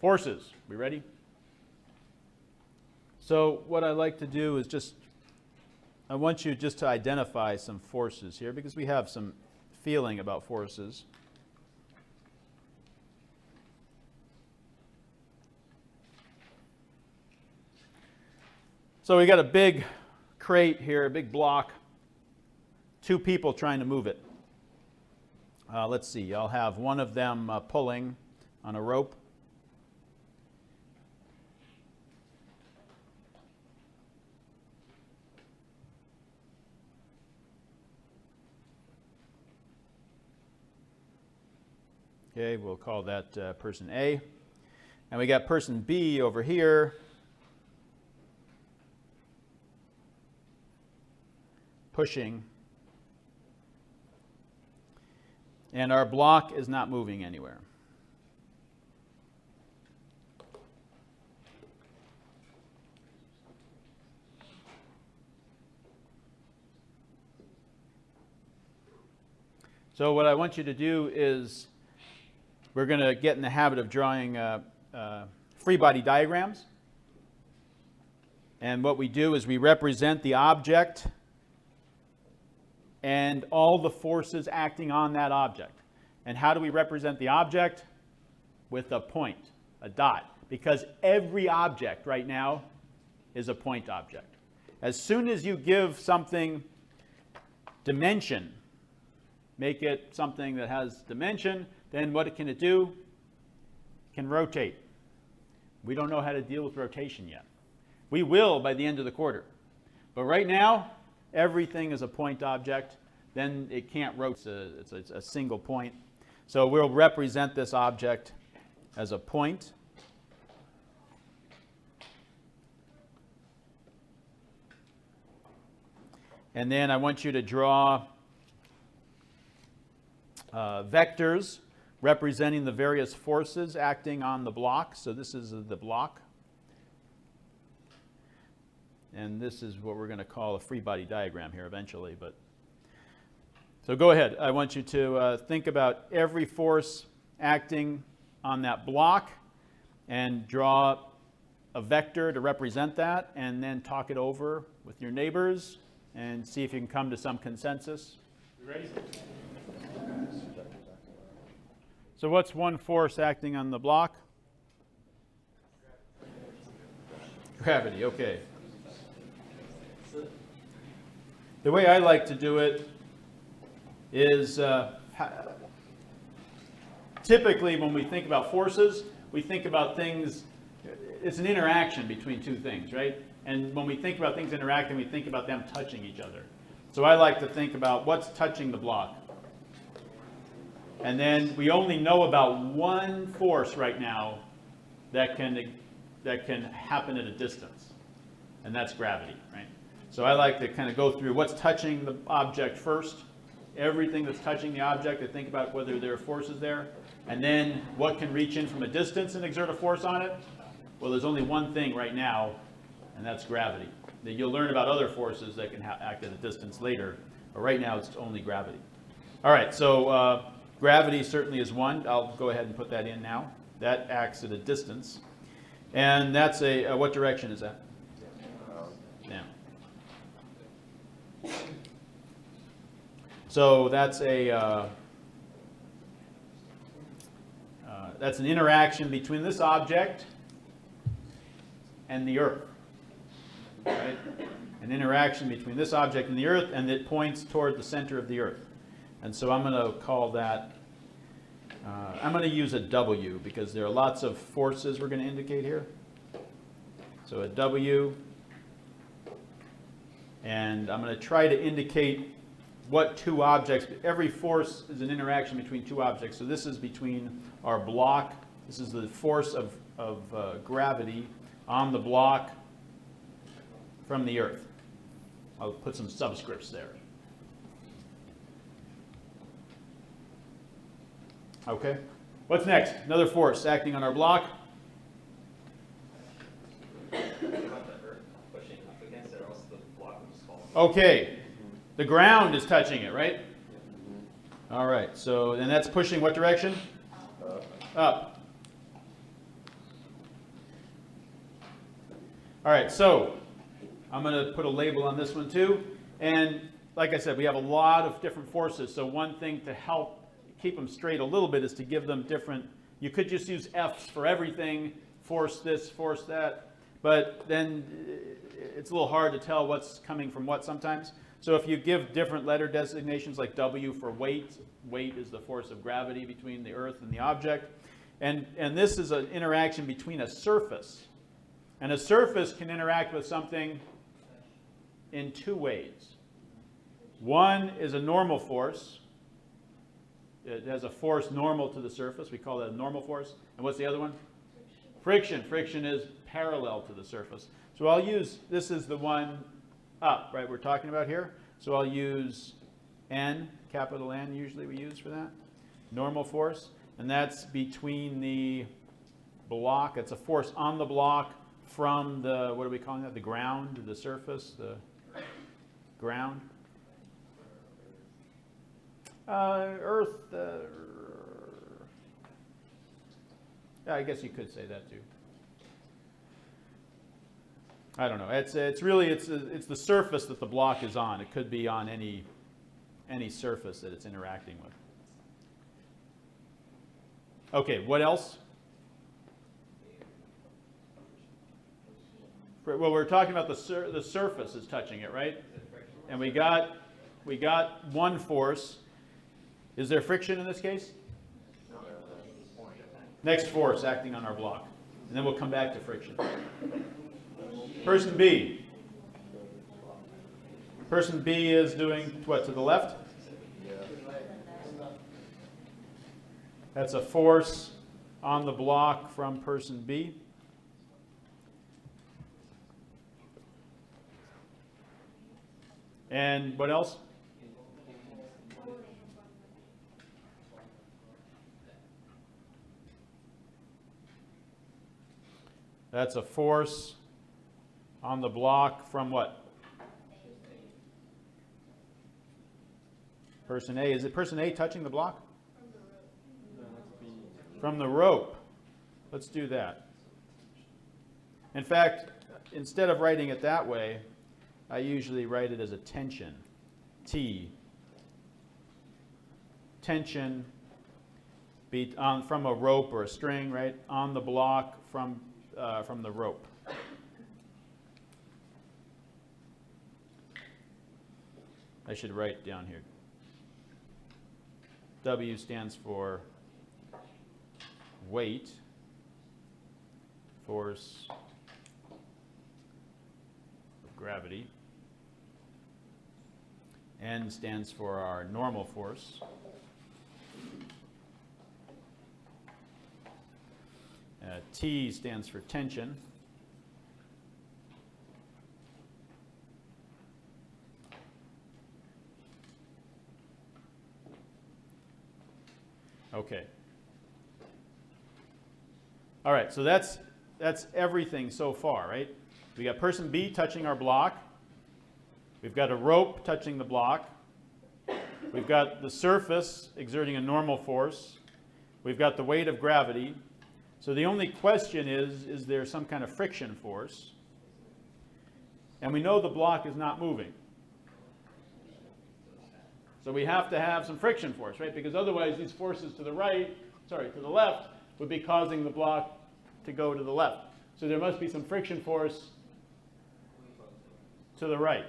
Forces. We ready? So what I like to do is I want you just to identify some forces here because we have some feeling about forces. So we got a big crate here, a big block, two people trying to move it. Let's see, I'll have one of them pulling on a rope. Okay, we'll call that person A. And we got person B over here pushing. And our block is not moving anywhere. So what I want you to do is we're going to get in the habit of drawing free body diagrams. And what we do is we represent the object and all the forces acting on that object. And how do we represent the object? With a point, a dot. Because every object right now is a point object. As soon as you give something dimension, make it something that has dimension, then what can it do? It can rotate. We don't know how to deal with rotation yet. We will by the end of the quarter. But right now, everything is a point object. Then it can't rotate. It's a single point. So we'll represent this object as a point. And then I want you to draw vectors representing the various forces acting on the block. So this is the block. And this is what we're going to call a free body diagram here eventually. So go ahead. I want you to think about every force acting on that block and draw a vector to represent that, and then talk it over with your neighbors and see if you can come to some consensus. You ready? So what's one force acting on the block? Gravity, okay. The way I like to do it is typically when we think about forces, we think about things, it's an interaction between two things, right? And when we think about things interacting, we think about them touching each other. So I like to think about what's touching the block. And then we only know about one force right now that can happen at a distance, and that's gravity, right? So I like to kind of go through what's touching the object first, everything that's touching the object, to think about whether there are forces there, and then what can reach in from a distance and exert a force on it. Well, there's only one thing right now, and that's gravity. You'll learn about other forces that can act at a distance later, but right now it's only gravity. All right, so gravity certainly is one. I'll go ahead and put that in now. That acts at a distance. And that's what direction is that? Down. So that's that's an interaction between this object and the Earth. Right? An interaction between this object and the Earth, and it points toward the center of the Earth. And so I'm going to call that, I'm going to use a W because there are lots of forces we're going to indicate here. So a W, and I'm going to try to indicate what two objects, every force is an interaction between two objects. So this is between our block, this is the force of gravity on the block from the Earth. I'll put some subscripts there. Okay. What's next? Another force acting on our block. Okay. The ground is touching it, right? All right. So, and that's pushing what direction? Up. All right, so I'm going to put a label on this one too. And like I said, we have a lot of different forces. So one thing to help keep them straight a little bit is to give them different, you could just use F's for everything, force this, force that. But then it's a little hard to tell what's coming from what sometimes. So if you give different letter designations like W for weight, weight is the force of gravity between the Earth and the object. And this is an interaction between a surface. And a surface can interact with something in two ways. One is a normal force. It has a force normal to the surface. We call that a normal force. And what's the other one? Friction. Friction is parallel to the surface. So I'll use, this is the one up, right, we're talking about here. So I'll use N, capital N usually we use for that. Normal force. And that's between the block. It's a force on the block from the, what are we calling that? The ground, the surface, the ground. Earth. Yeah, I guess you could say that too. I don't know. It's really it's the surface that the block is on. It could be on any surface that it's interacting with. Okay, what else? Well, we're talking about the surface is touching it, right? And we got one force. Is there friction in this case? Next force acting on our block. And then we'll come back to friction. Person B. Person B is doing what, to the left? That's a force on the block from person B. And what else? That's a force on the block from what? Person A. Is it person A touching the block? From the rope. Let's do that. In fact, instead of writing it that way, I usually write it as a tension. T. Tension from a rope or a string, right? On the block from the rope. I should write down here. W stands for weight, force of gravity. N stands for our normal force. T stands for tension. Okay. All right, so that's everything so far, right? We got person B touching our block. We've got a rope touching the block. We've got the surface exerting a normal force. We've got the weight of gravity. So the only question is there some kind of friction force? And we know the block is not moving. So we have to have some friction force, right? Because otherwise these forces to the left would be causing the block to go to the left. So there must be some friction force to the right.